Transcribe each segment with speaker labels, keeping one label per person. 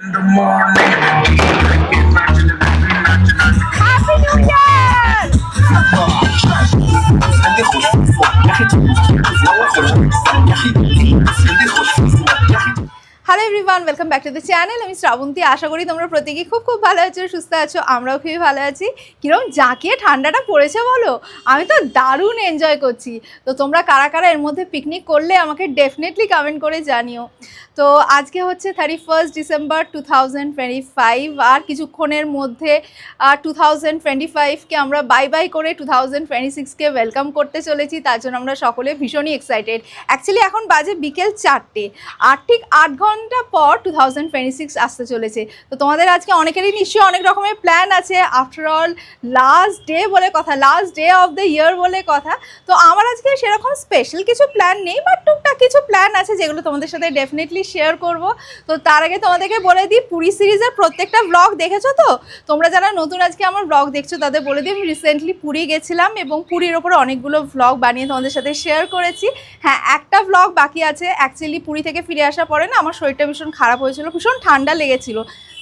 Speaker 1: In the morning,
Speaker 2: Happy New Year! Hello everyone, welcome back to the channel. আমি শ্রাবন্তী। আশা করি তোমরা প্রত্যেকেই খুব খুব ভালো আছো, সুস্থ আছো। আমরাও খুবই ভালো আছি। কীরকম জাঁকিয়ে ঠান্ডাটা পড়েছে বলো, আমি তো দারুণ এনজয় করছি। তো তোমরা কারা কারা এর মধ্যে পিকনিক করলে আমাকে ডেফিনেটলি কমেন্ট করে জানিও। তো আজকে হচ্ছে 31 ডিসেম্বর 2025, আর কিছুক্ষণের মধ্যে 2025কে আমরা বাই বাই করে 2026কে ওয়েলকাম করতে চলেছি। তার জন্য আমরা সকলে ভীষণই এক্সাইটেড। অ্যাকচুয়ালি এখন বাজে বিকেল 4টে, আর ঠিক 8 ঘন্টা পর 2026 আসতে চলেছে। তো তোমাদের আজকে অনেকেরই নিশ্চয়ই অনেক রকমের প্ল্যান আছে। আফটার অল লাস্ট ডে বলে কথা, last day of the year বলে কথা। তো আমার আজকে সেরকম স্পেশাল কিছু প্ল্যান নেই, বাট টুকটাক কিছু প্ল্যান আছে যেগুলো তোমাদের সাথে ডেফিনেটলি শেয়ার করব। তো তার আগে তোমাদেরকে বলে দিই, পুরী সিরিজের প্রত্যেকটা ব্লগ দেখেছো তো? তোমরা যারা নতুন আজকে আমার ব্লগ দেখছো তাদের বলে দিই, আমি রিসেন্টলি পুরী গেছিলাম এবং পুরীর ওপরে অনেকগুলো ব্লগ বানিয়ে তোমাদের সাথে শেয়ার করেছি। হ্যাঁ, একটা ব্লগ বাকি আছে। অ্যাকচুয়ালি পুরী থেকে ফিরে আসার পরে না আমার শরীরটা ভীষণ খারাপ হয়েছিল, ভীষণ ঠান্ডা লেগেছিল।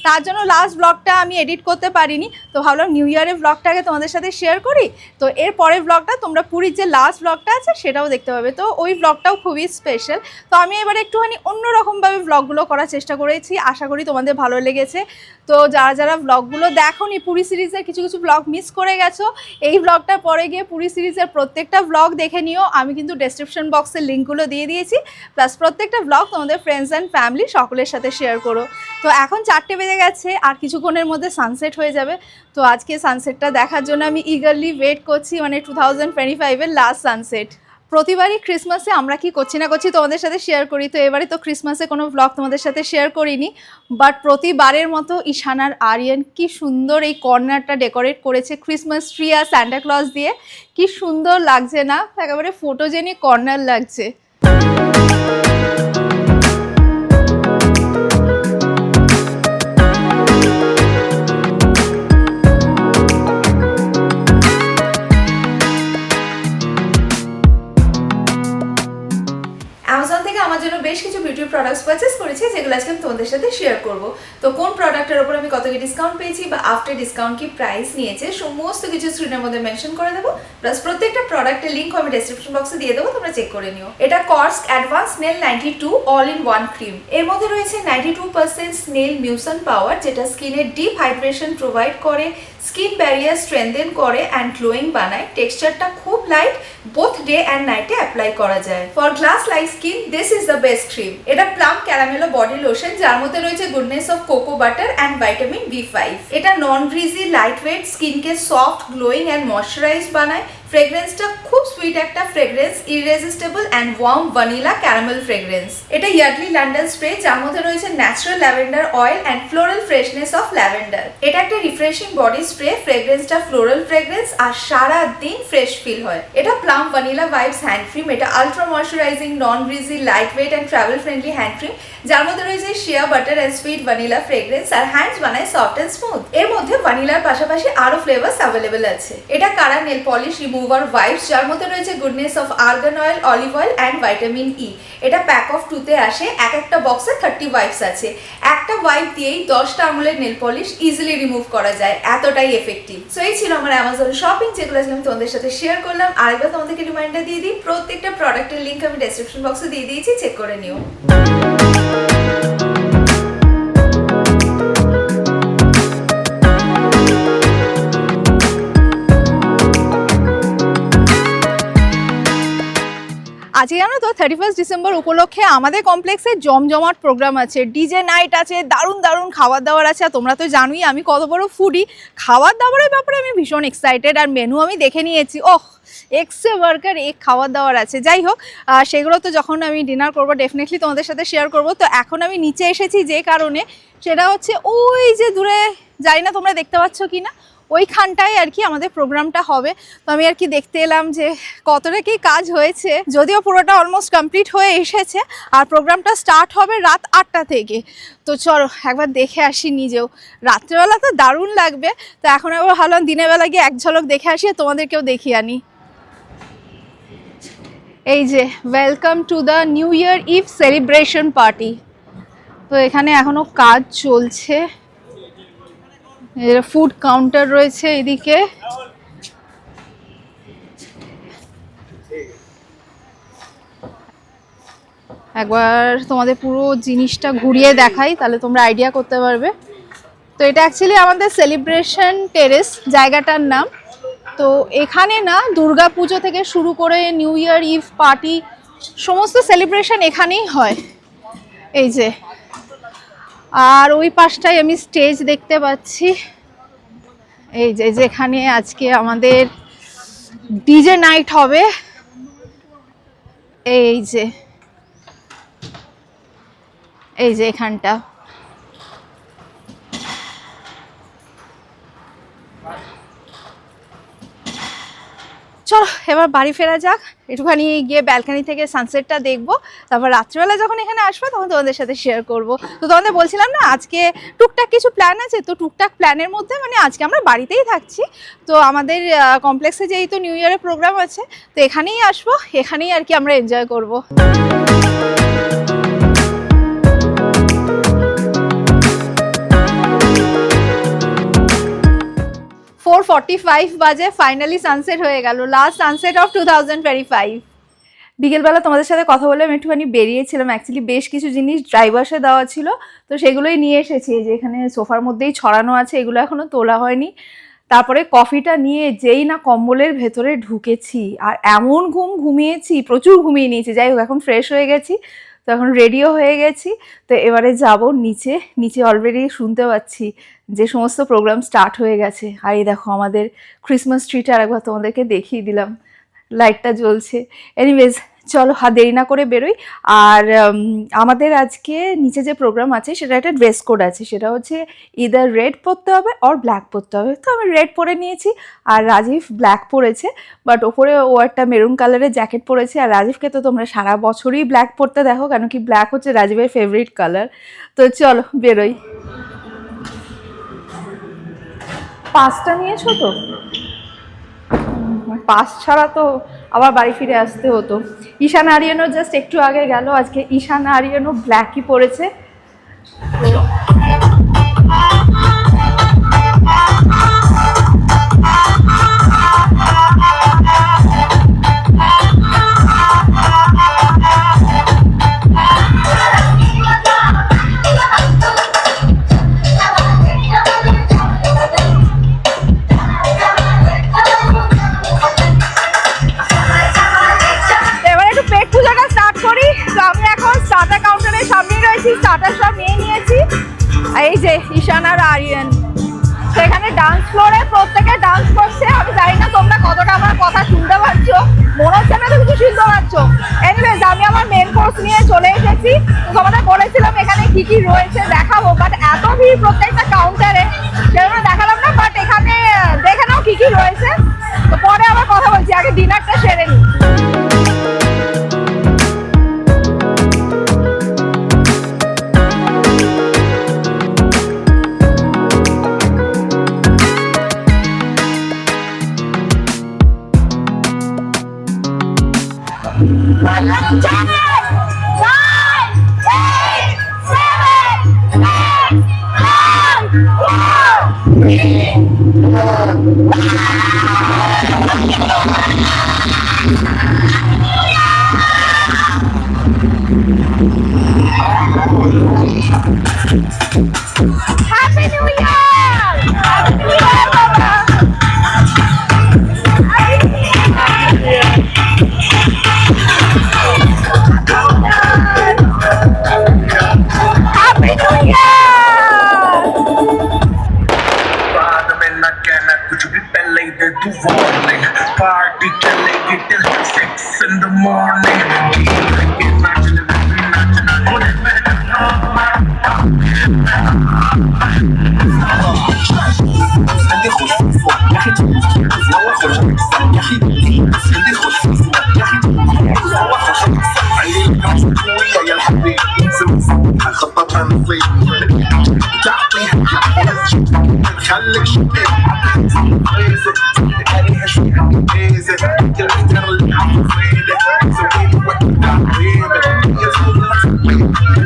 Speaker 2: তার জন্য লাস্ট ব্লগটা আমি এডিট করতে পারিনি। তো ভাবলাম নিউ ইয়ারের ব্লগটাকে তোমাদের সাথে শেয়ার করি। তো এর পরের ব্লগটা তোমরা পুরীর যে লাস্ট ব্লগটা আছে সেটাও দেখতে পাবে। তো ওই ব্লগটাও খুবই স্পেশাল। তো আমি এবারে একটুখানি অন্যরকমভাবে ব্লগগুলো করার চেষ্টা করেছি, আশা করি তোমাদের ভালো লেগেছে। তো যারা যারা ব্লগগুলো দেখোনি, পুরী সিরিজের কিছু কিছু ব্লগ মিস করে গেছো, এই ব্লগটার পরে গিয়ে পুরী সিরিজের প্রত্যেকটা ব্লগ দেখে নিও। আমি কিন্তু ডেসক্রিপশন বক্সের লিঙ্কগুলো দিয়ে দিয়েছি, প্লাস প্রত্যেকটা ব্লগ তোমাদের ফ্রেন্ডস অ্যান্ড ফ্যামিলি সকলের সাথে শেয়ার করো। তো এখন 4টে বেজে গেছে, আর কিছুক্ষণের মধ্যে সানসেট হয়ে যাবে। তো আজকে সানসেটটা দেখার জন্য আমি ইগারলি ওয়েট করছি, মানে 2025-এর লাস্ট সানসেট। প্রতিবারই ক্রিসমাসে আমরা কি করছি না করছি তোমাদের সাথে শেয়ার করি। তো এবারে তো ক্রিসমাসে কোনো ব্লগ তোমাদের সাথে শেয়ার করিনি, বাট প্রতিবারের মতো ঈশানার আরিয়ান কি সুন্দর এই কর্নারটা ডেকোরেট করেছে ক্রিসমাস ট্রি আর স্যান্টা ক্লজ দিয়ে। কি সুন্দর লাগছে না, একেবারে ফটোজেনিক কর্নার লাগছে। অ্যামাজন থেকে আমার জন্য বেশ কিছু বিউটি প্রোডাক্টস পারচেস করেছি, যেগুলো আজকে আমি তোমাদের সাথে শেয়ার করব। তো কোন প্রোডাক্টের ওপর আমি কত কি ডিসকাউন্ট পেয়েছি বা আফটার ডিসকাউন্ট কি প্রাইস নিয়েছে, সমস্ত কিছু স্ক্রিনের মধ্যে মেনশন করে দেবো। প্লাস প্রত্যেকটা প্রোডাক্টের লিঙ্ক আমি ডেসক্রিপশন বক্সে দিয়ে দেবো, তোমরা চেক করে নিও। এটা কর্স্ক advance snail 92 all in one cream. এর মধ্যে রয়েছে 92% স্নেল মিউসন পাওয়ার, যেটা স্কিনের ডিপ হাইড্রেশন প্রোভাইড করে, স্কিন ব্যারিয়ার স্ট্রেনথেন করে অ্যান্ড গ্লোয়িং বানায়। টেক্সচারটা খুব লাইট, বোথ ডে অ্যান্ড নাইটে অ্যাপ্লাই করা যায়। For glass like skin this is the best cream. এটা প্লাম ক্যারামেলো বডি লোশন, যার মধ্যে রয়েছে goodness of cocoa butter and vitamin B5। এটা নন গ্রিজি, লাইট ওয়েট, স্কিনকে সফট, গ্লোয়িং অ্যান্ড ময়শ্চারাইজ বানায়। ফ্রেগ্রেন্সটা খুব সুইট একটা fragrance, irresistible and warm vanilla caramel fragrance. এটা ইয়ার্ডলি লন্ডন স্প্রে, যার মধ্যে রয়েছে natural lavender oil and floral freshness of lavender. এটা একটা রিফ্রেশিং বডি স্প্রে, ফ্রেগ্রেন্সটা ফ্লোরাল ফ্রেগ্রেন্স আর সারা দিন ফ্রেশ ফিল হয়। এটা plum vanilla vibes hand cream. এটা ultra moisturising, non greasy, light weight and travel friendly hand cream, যার মধ্যে রয়েছে shea butter and sweet vanilla fragrance, আর হ্যান্ডস বানায় সফট অ্যান্ড স্মুথ। এর মধ্যে ভ্যানিলার পাশাপাশি আরো ফ্লেভার্স অ্যাভেলেবেল আছে। এটা কারা নেল পলিশ রিমুভার ভাইবস, যার মধ্যে রয়েছে goodness of argan oil, olive oil and vitamin ই। এটা প্যাক অফ 2তে আসে, এক একটা বক্সে 30 ওয়াইপস আছে। একটা ওয়াইপ দিয়েই 10টা আঙুলের নেল পলিশ ইজিলি রিমুভ করা যায়, এতটাই এফেক্টিভ। সো এই ছিল আমার অ্যামাজন শপিং, যেগুলো আমি তোমাদের সাথে শেয়ার করলাম। আরেকবার তোমাদেরকে রিমাইন্ডার দিয়ে দিই, প্রত্যেকটা প্রোডাক্টের লিঙ্ক আমি ডেসক্রিপশন বক্সে দিয়ে দিয়েছি, চেক করে নিও। আজকে জানো তো 31 ডিসেম্বর উপলক্ষে আমাদের কমপ্লেক্সে জমজমাট প্রোগ্রাম আছে, ডিজে নাইট আছে, দারুণ দারুণ খাবার দাবার আছে। আর তোমরা তো জানোই আমি কত বড় ফুডি, খাবার দাবারের ব্যাপারে আমি ভীষণ এক্সাইটেড। আর মেনু আমি দেখে নিয়েছি, ওহ এক্সে বার্গার, এক খাবার দাবার আছে। যাই হোক, সেগুলো তো যখন আমি ডিনার করবো ডেফিনেটলি তোমাদের সাথে শেয়ার করব। তো এখন আমি নিচে এসেছি যে কারণে, সেটা হচ্ছে ওই যে দূরে, জানি না তোমরা দেখতে পাচ্ছ কি না, ওইখানটায় আর কি আমাদের প্রোগ্রামটা হবে। তো আমি আর কি দেখতে এলাম যে কতটা কি কাজ হয়েছে, যদিও পুরোটা অলমোস্ট কমপ্লিট হয়ে এসেছে। আর প্রোগ্রামটা স্টার্ট হবে রাত 8টা থেকে। তো চলো একবার দেখে আসি নিজেও, রাত্রেবেলা তো দারুণ লাগবে। তো এখন একবার ভাবলাম দিনের বেলা গিয়ে এক ঝলক দেখে আসি, তোমাদেরকেও দেখিয়ে আনি। এই যে welcome to the new year eve celebration party. তো এখানে এখনো কাজ চলছে, ফুড কাউন্টার রয়েছে এদিকে। একবার তোমাদের পুরো জিনিসটা ঘুরিয়ে দেখাই, তাহলে তোমরা আইডিয়া করতে পারবে। তো এটা অ্যাকচুয়ালি আমাদের সেলিব্রেশন টেরেস জায়গাটার নাম। তো এখানে না দুর্গা পুজো থেকে শুরু করে নিউ ইয়ার ইভ পার্টি সমস্ত সেলিব্রেশন এখানেই হয়। এই যে, আর ওই পাশটায় আমি স্টেজ দেখতে পাচ্ছি। এই যে যেখানে আজকে আমাদের ডিজে নাইট হবে। এই যে এখানটা। চলো এবার বাড়ি ফেরা যাক, একটুখানি গিয়ে ব্যালকানি থেকে সানসেটটা দেখবো, তারপর রাত্রিবেলা যখন এখানে আসবো তখন তোমাদের সাথে শেয়ার করবো। তো তোমাদের বলছিলাম না আজকে টুকটাক কিছু প্ল্যান আছে, তো টুকটাক প্ল্যানের মধ্যে মানে আজকে আমরা বাড়িতেই থাকছি। তো আমাদের কমপ্লেক্সে যেহেতু নিউ ইয়ারের প্রোগ্রাম আছে, তো এখানেই আসবো, এখানেই আর কি আমরা এনজয় করবো। 4:45 বাজে, ফাইনালি সানসেট হয়ে গেল, লাস্ট সানসেট অফ 2025। বিকেলবেলা তোমাদের সাথে কথা বলে আমি একটুখানি বেরিয়েছিলাম, অ্যাকচুয়ালি বেশ কিছু জিনিস ড্রাইভার্সে দেওয়া ছিল, তো সেগুলোই নিয়ে এসেছি। যে এখানে সোফার মধ্যেই ছড়ানো আছে, এগুলো এখনো তোলা হয়নি। তারপরে কফিটা নিয়ে যেই না কম্বলের ভেতরে ঢুকেছি, আর এমন ঘুমিয়েছি, প্রচুর ঘুমিয়ে নিয়েছি। যাই হোক, এখন ফ্রেশ হয়ে গেছি, তো এখন রেডিও হয়ে গেছি। তো এবারে যাব নিচে। নিচে অলরেডি শুনতে পাচ্ছি যে সমস্ত প্রোগ্রাম স্টার্ট হয়ে গেছে। আর এই দেখো আমাদের ক্রিসমাস ট্রিটা আরেকবার তোমাদেরকে দেখিয়ে দিলাম, লাইটটা জ্বলছে। এনিওয়েজ চলো আর দেরি না করে বেরোই। আর আমাদের আজকে নিচে যে প্রোগ্রাম আছে সেটা একটা ড্রেস কোড আছে, সেটা হচ্ছে ইদার রেড পরতে হবে অর ব্ল্যাক পরতে হবে। তো আমি রেড পরে নিয়েছি আর রাজীব ব্ল্যাক পরেছে, বাট ওপরে ও একটা মেরুন কালারের জ্যাকেট পরেছে। আর রাজীবকে তো তোমরা সারা বছরই ব্ল্যাক পরতে দেখো, কেন কি ব্ল্যাক হচ্ছে রাজীবের ফেভারিট কালার। তো চলো বেরোই। পাসটা নিয়েছো তো? পাস ছাড়া তো আবার বাড়ি ফিরে আসতে হতো। ঈশান আরিয়ানও জাস্ট একটু আগে গেল, আজকে ঈশান আরিয়ানও ব্ল্যাকই পরেছে। স্টার্টার সব নিয়ে নিয়েছি। এই যে ঈশান আর আরিয়ান সেখানে ডান্স ফ্লোরে প্রত্যেকে ডান্স করছে। আমি জানি না তোমরা কতটা আমার কথা শুনতে পাচ্ছ, মনে হচ্ছে না তো কিছু শুনতে পাচ্ছ। এনিওয়েজ আমি আমার মেন কোর্স নিয়ে চলে এসেছি। তোমাদের বলেছিলাম এখানে কি কি রয়েছে দেখাবো, বাট এত ভিড় প্রত্যেকটা কাউন্টারে, সেজন্য দেখালাম না। বাট এখানে দেখে নাও কি কি রয়েছে, তো পরে আবার কথা বলছি, আগে ডিনারটা সেরে নিই। Happy New Year! Happy New Year, Baba! Happy New Year! कुछ भी पहले दे तू वार्निंग, पार्टी चलेगी till 6 in the morning. خليك شوي عايزك عليها شوي عايزك تقدر اللي حفيدك سوي لي وقت تعريبك يا زلمه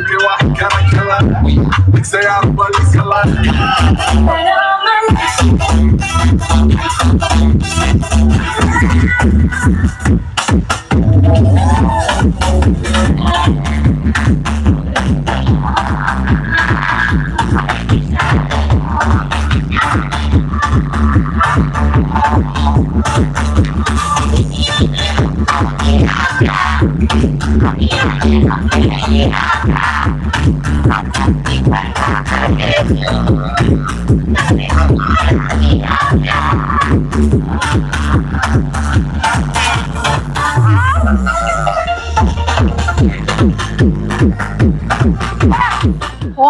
Speaker 2: في واحد كمان
Speaker 1: Say I'm police a lot.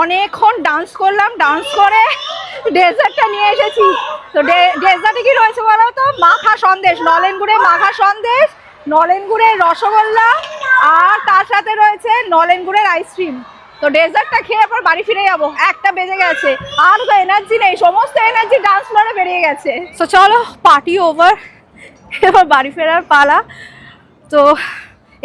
Speaker 2: অনেকক্ষণ ডান্স করলাম, ডান্স করে ডেজার্টটা নিয়ে এসেছি। তো ডেজার্টে কি রয়েছে বলো তো? মাখা সন্দেশ, নলেন গুড়ের মাখা সন্দেশ, নলেন গুড়ের রসগোল্লা, আর তার সাথে রয়েছে নলেন গুড়ের আইসক্রিম। তো ডেজার্টটা খেয়ে এরপর বাড়ি ফিরে যাবো, 1টা বেজে গেছে, আর তো এনার্জি নেই, সমস্ত এনার্জি ডান্স ফ্লোরে বেরিয়ে গেছে। তো চলো, পার্টি ওভার, এবার বাড়ি ফেরার পালা। তো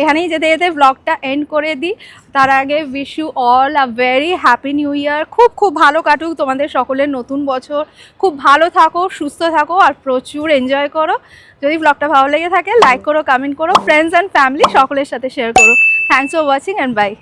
Speaker 2: এখানেই যেতে যেতে ব্লগটা এন্ড করে দিই। তার আগে wish you all a very happy new year. খুব খুব ভালো কাটুক তোমাদের সকলের নতুন বছর, খুব ভালো থাকো, সুস্থ থাকো, আর প্রচুর এনজয় করো। যদি ব্লগটা ভালো লেগে থাকে লাইক করো, কমেন্ট করো, ফ্রেন্ডস অ্যান্ড ফ্যামিলি সকলের সাথে শেয়ার করো। Thanks for watching and by.